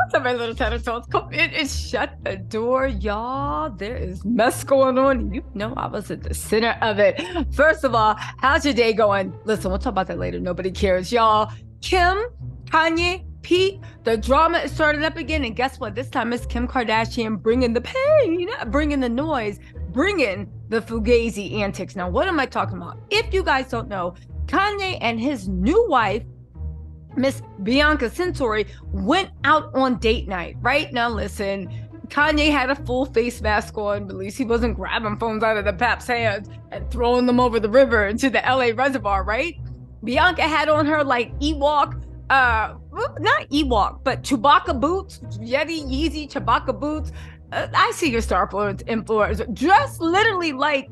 What's up, my little TisaTells? Come in and shut the door, y'all. There is mess going on. You know I was at the center of it. First of all, how's your day going? Listen, we'll talk about that later. Nobody cares, y'all. Kim, Kanye, Pete, the drama is starting up again. And guess what? This time it's Kim Kardashian bringing the pain, bringing the noise, bringing the fugazi antics. Now, what am I talking about? If you guys don't know, Kanye and his new wife, Miss Bianca Centauri, went out on date night. Right now, listen, Kanye had a full face mask on. At least he wasn't grabbing phones out of the pap's hands and throwing them over the river into the LA reservoir, right? Bianca had on her like Ewok, not Ewok, but Chewbacca boots, Yeti, Yeezy, Chewbacca boots. I see your Star Wars influencers dressed literally like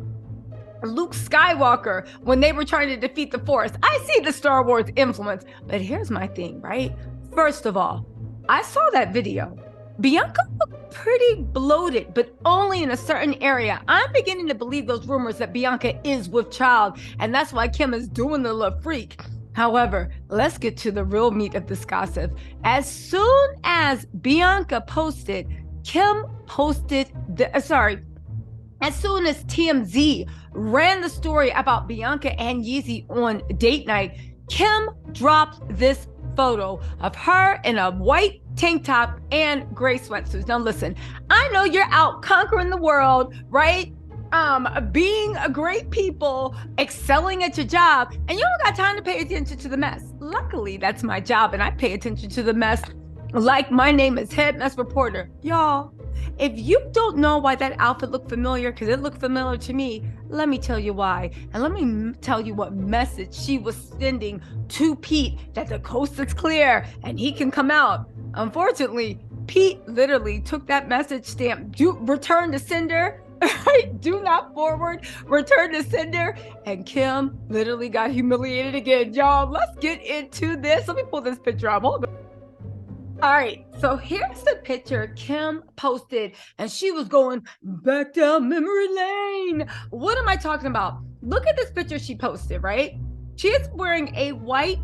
Luke Skywalker when they were trying to defeat the Force. I see the Star Wars influence, but here's my thing, right? First of all, I saw that video. Bianca looked pretty bloated, but only in a certain area. I'm beginning to believe those rumors that Bianca is with child, and that's why Kim is doing the little freak. However, let's get to the real meat of this gossip. As soon as Bianca posted, Kim posted as soon as TMZ ran the story about Bianca and Yeezy on date night, Kim dropped this photo of her in a white tank top and gray sweatsuits. Now listen, I know you're out conquering the world, right? Being a great people, excelling at your job, and you don't got time to pay attention to the mess. Luckily, that's my job, and I pay attention to the mess like my name is Head Mess Reporter. Y'all, if you don't know why that outfit looked familiar, because it looked familiar to me, let me tell you why. And let me tell you what message she was sending to Pete, that the coast is clear and he can come out. Unfortunately, Pete literally took that message stamp, return to sender, right? Do not forward, return to sender. And Kim literally got humiliated again. Y'all, let's get into this. Let me pull this picture up. Hold on. All right, so here's the picture Kim posted, and she was going back down memory lane. What am I talking about? Look at this picture she posted, right? She is wearing a white,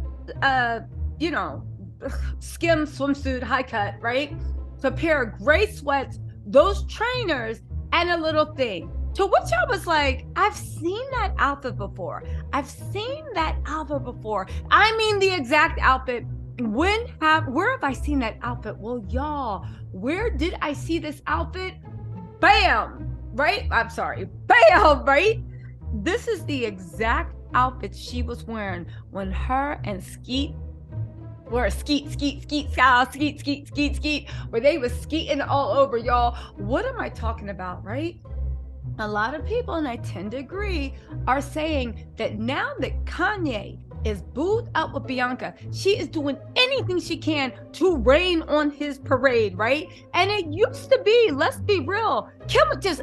skim swimsuit, high cut, right? So a pair of gray sweats, those trainers, and a little thing. To which I was like, I've seen that outfit before. I've seen that outfit before. I mean, the exact outfit. Where have I seen that outfit? Well, y'all, where did I see this outfit? Bam, right? I'm sorry, bam, right? This is the exact outfit she was wearing when her and Skeet were skeet, where they was skeeting all over, y'all. What am I talking about, right? A lot of people, and I tend to agree, are saying that now that Kanye is booed up with Bianca, she is doing anything she can to rain on his parade, right? And it used to be, let's be real, Kim would just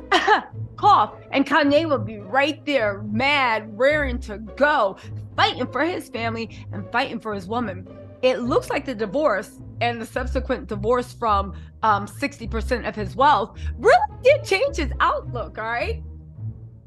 cough and Kanye would be right there, mad, raring to go, fighting for his family and fighting for his woman. It looks like the divorce and the subsequent divorce from 60% of his wealth really did change his outlook, all right?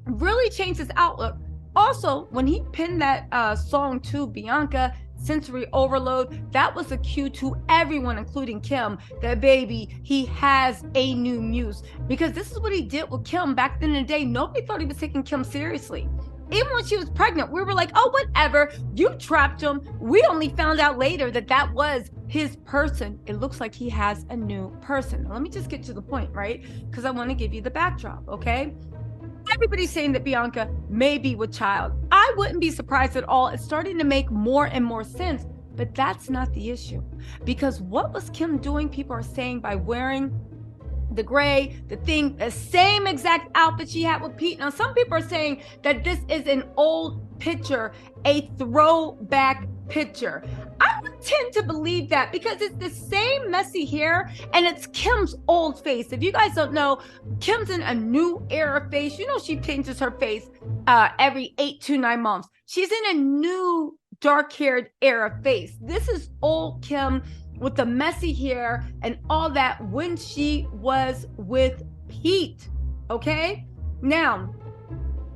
Really changed his outlook. Also, when he pinned that song to Bianca, Sensory Overload, that was a cue to everyone, including Kim, that baby, he has a new muse. Because this is what he did with Kim back then in the day. Nobody thought he was taking Kim seriously. Even when she was pregnant, we were like, oh, whatever, you trapped him. We only found out later that that was his person. It looks like he has a new person. Now, let me just get to the point, right? Because I want to give you the backdrop, okay? Everybody's saying that Bianca may be with child. I wouldn't be surprised at all. It's starting to make more and more sense, but that's not the issue. Because what was Kim doing, people are saying, by wearing the gray, the thing, the same exact outfit she had with Pete. Now, some people are saying that this is an old picture, a throwback picture. I would tend to believe that because it's the same messy hair and it's Kim's old face. If you guys don't know, Kim's in a new era face. You know, she changes her face every 8 to 9 months. She's in a new dark-haired era face. This is old Kim with the messy hair and all that when she was with Pete, okay? Now,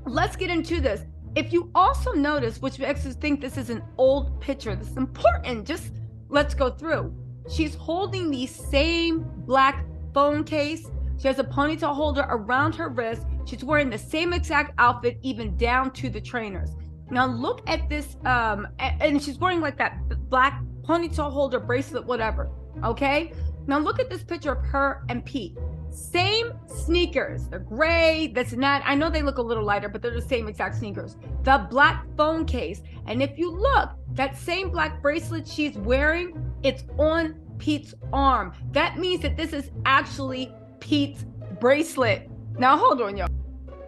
let's get into this. If you also notice, which makes us think this is an old picture, this is important, just let's go through. She's holding the same black phone case. She has a ponytail holder around her wrist. She's wearing the same exact outfit, even down to the trainers. Now look at this, and she's wearing like that black ponytail holder, bracelet, whatever, okay? Now look at this picture of her and Pete. Same sneakers, they're gray, this and that. I know they look a little lighter, but they're the same exact sneakers. The black phone case, and if you look, that same black bracelet she's wearing, it's on Pete's arm. That means that this is actually Pete's bracelet. Now hold on, y'all.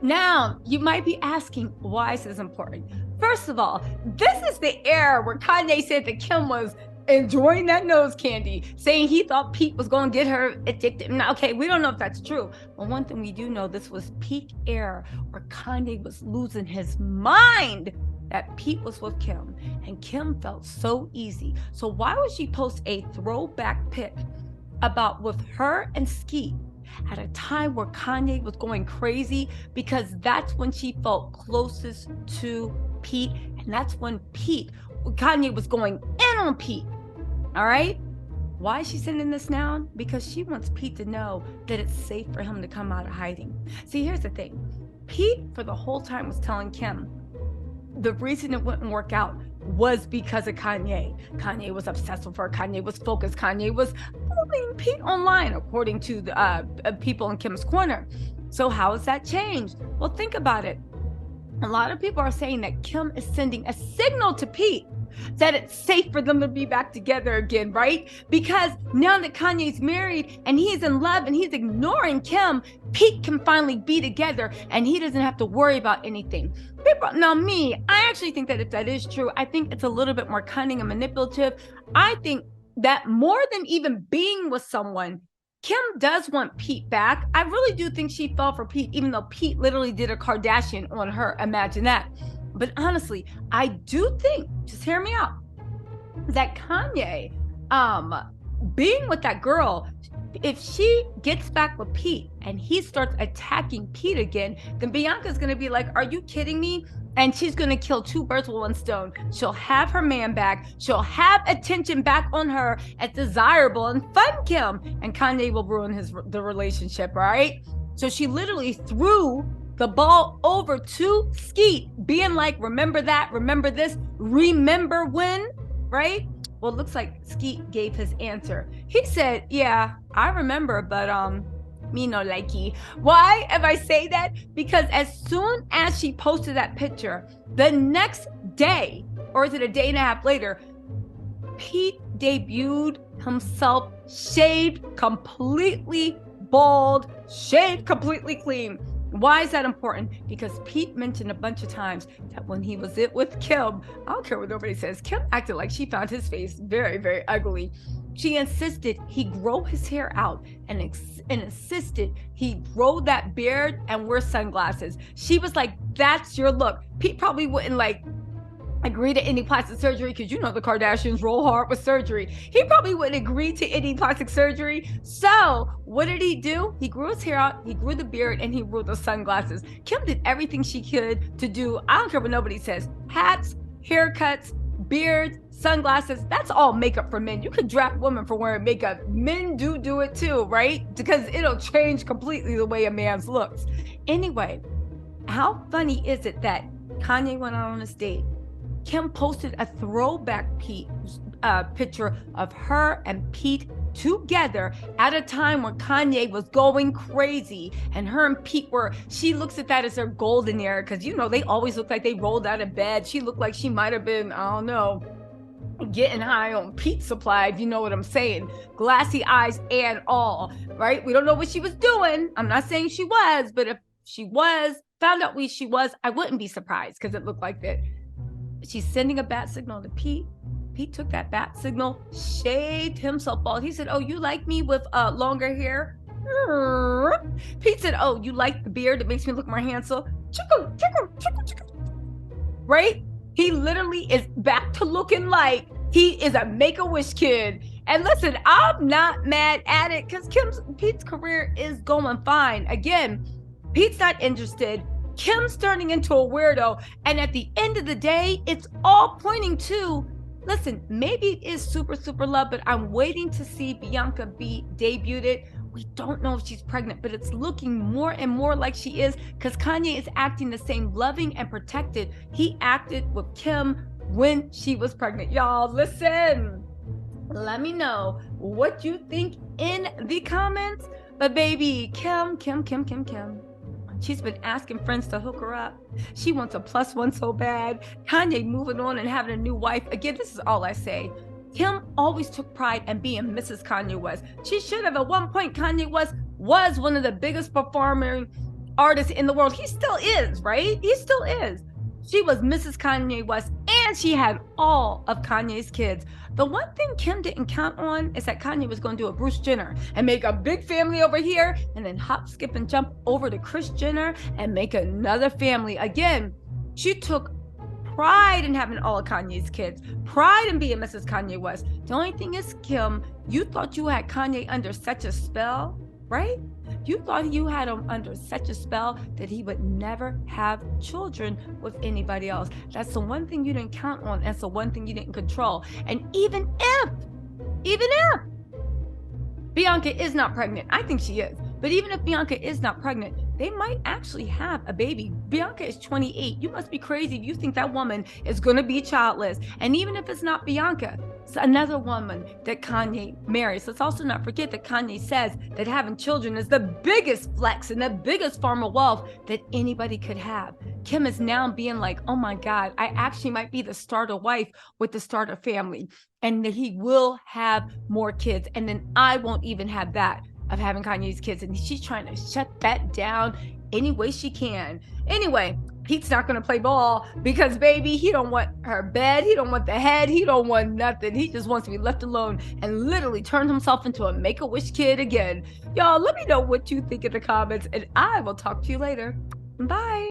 Now you might be asking, why is this important? First of all, this is the era where Kanye said that Kim was enjoying that nose candy, saying he thought Pete was going to get her addicted. Now, okay, we don't know if that's true, but one thing we do know, this was peak era where Kanye was losing his mind that Pete was with Kim, and Kim felt so easy. So why would she post a throwback pic about with her and Skeet at a time where Kanye was going crazy? Because that's when she felt closest to Pete, and that's when Kanye was going in on Pete. All right? Why is she sending this now? Because she wants Pete to know that it's safe for him to come out of hiding. See, here's the thing. Pete, for the whole time, was telling Kim the reason it wouldn't work out was because of Kanye. Kanye was obsessed with her. Kanye was focused. Kanye was following Pete online, according to the people in Kim's corner. So how has that changed? Well, think about it. A lot of people are saying that Kim is sending a signal to Pete that it's safe for them to be back together again, right? Because now that Kanye's married and he's in love and he's ignoring Kim, Pete can finally be together and he doesn't have to worry about anything. Now I actually think that if that is true, I think it's a little bit more cunning and manipulative. I think that more than even being with someone, Kim does want Pete back. I really do think she fell for Pete, even though Pete literally did a Kardashian on her. Imagine that. But honestly, I do think, just hear me out, that Kanye, being with that girl, if she gets back with Pete and he starts attacking Pete again, then Bianca's going to be like, are you kidding me? And she's going to kill two birds with one stone. She'll have her man back. She'll have attention back on her as desirable and fun Kim. And Kanye will ruin the relationship, right? So she literally threw the ball over to Skeet, being like, remember that, remember this, remember when, right? Well, it looks like Skeet gave his answer. He said, yeah, I remember, but me no likey. Why if I say that? Because as soon as she posted that picture, the next day, or is it a day and a half later, Pete debuted himself shaved, completely bald, shaved completely clean. Why is that important? Because Pete mentioned a bunch of times that when he was with Kim, I don't care what nobody says, Kim acted like she found his face very, very ugly. She insisted he grow his hair out and insisted he grow that beard and wear sunglasses. She was like, that's your look. Pete probably wouldn't agree to any plastic surgery because you know the Kardashians roll hard with surgery. He probably wouldn't agree to any plastic surgery. So what did he do? He grew his hair out, he grew the beard, and he grew the sunglasses. Kim did everything she could to do, I don't care what nobody says, hats, haircuts, beards, sunglasses. That's all makeup for men. You could draft women for wearing makeup. Men do it too, right? Because it'll change completely the way a man's looks. Anyway, how funny is it that Kanye went out on a date? Kim posted a throwback picture of her and Pete together at a time when Kanye was going crazy, and her and Pete she looks at that as their golden era, because you know they always look like they rolled out of bed. She looked like she might have been, I don't know, getting high on Pete's supply, if you know what I'm saying. Glassy eyes and all, right? We don't know what she was doing. I'm not saying she was, but if she found out she was, I wouldn't be surprised because it looked like that. She's sending a bat signal to Pete. Pete took that bat signal, shaved himself bald. He said, oh, you like me with longer hair? Pete said, oh, you like the beard? It makes me look more handsome. Right? He literally is back to looking like he is a Make-A-Wish kid. And listen, I'm not mad at it because Pete's career is going fine. Again, Pete's not interested. Kim's turning into a weirdo. And at the end of the day, it's all pointing to Listen, maybe it is super, super love, but I'm waiting to see Bianca be debuted. We don't know if she's pregnant, but it's looking more and more like she is because Kanye is acting the same loving and protected he acted with Kim when she was pregnant. Y'all, listen. Let me know what you think in the comments. But baby, Kim. She's been asking friends to hook her up. She wants a +1 so bad. Kanye moving on and having a new wife. Again, this is all I say. Kim always took pride in being Mrs. Kanye West. She should have. At one point, Kanye West was one of the biggest performing artists in the world. He still is, right? He still is. She was Mrs. Kanye West, and she had all of Kanye's kids. The one thing Kim didn't count on is that Kanye was going to do a Bruce Jenner and make a big family over here, and then hop, skip, and jump over to Kris Jenner and make another family. Again, she took pride in having all of Kanye's kids, pride in being Mrs. Kanye West. The only thing is, Kim, you thought you had Kanye under such a spell, right? You thought you had him under such a spell that he would never have children with anybody else. That's the one thing you didn't count on. That's the one thing you didn't control. And even if Bianca is not pregnant, I think she is, but even if Bianca is not pregnant, they might actually have a baby. Bianca is 28. You must be crazy if you think that woman is going to be childless. And even if it's not Bianca, it's another woman that Kanye marries. Let's also not forget that Kanye says that having children is the biggest flex and the biggest form of wealth that anybody could have. Kim is now being like, oh my God, I actually might be the starter wife with the starter family. And that he will have more kids. And then I won't even have that of having Kanye's kids. And she's trying to shut that down any way she can. Anyway, Pete's not going to play ball because, baby, he don't want her bed. He don't want the head. He don't want nothing. He just wants to be left alone and literally turn himself into a Make-A-Wish kid again. Y'all, let me know what you think in the comments, and I will talk to you later. Bye.